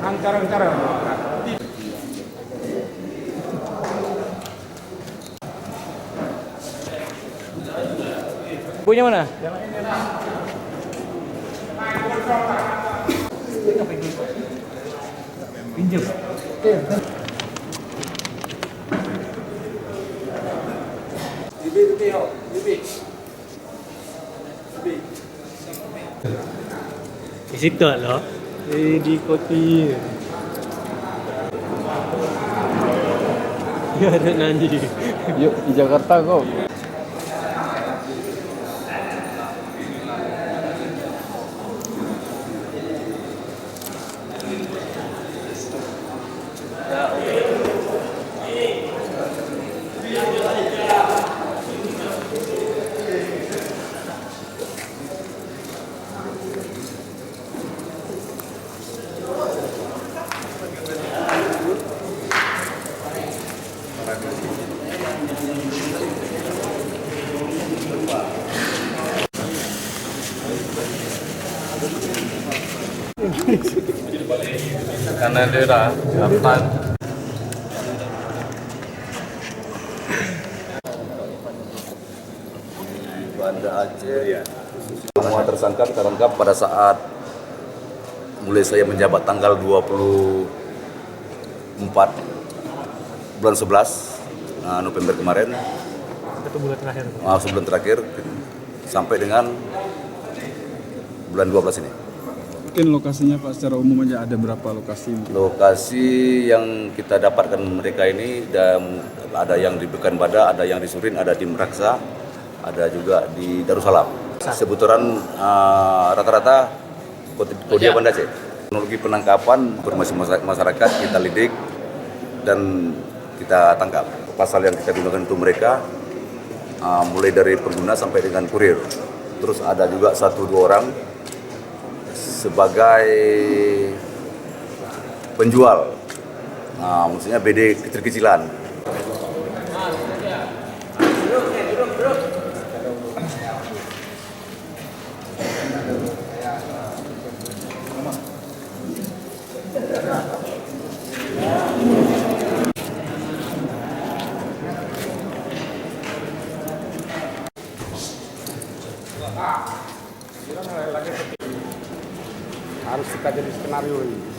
Angkaran-angkaran. Punya mana? Pinjam. Di situ loh. Di kopi. Ya ada nanti. Yuk di Jakarta kok. Karena daerah Selatan. Banda Aceh, semua tersangka kita tangkap pada saat mulai saya menjabat tanggal 24 bulan 11 November kemarin. Satu bulan terakhir. Sebulan terakhir sampai dengan bulan 12 ini. Mungkin lokasinya Pak secara umum aja ada berapa lokasi? Lokasi yang kita dapatkan mereka ini dan ada yang di Pekanbadak, ada yang di Surin, ada di Meraksa, ada juga di Darussalam. Seputaran rata-rata Kodia Banda Aceh. Teknologi penangkapan informasi masyarakat kita lidik dan kita tangkap. Pasal yang kita gunakan untuk mereka mulai dari pengguna sampai dengan kurir. Terus ada juga 1-2 orang sebagai penjual, maksudnya BD kecil-kecilan. Harus kita jadi skenario ini.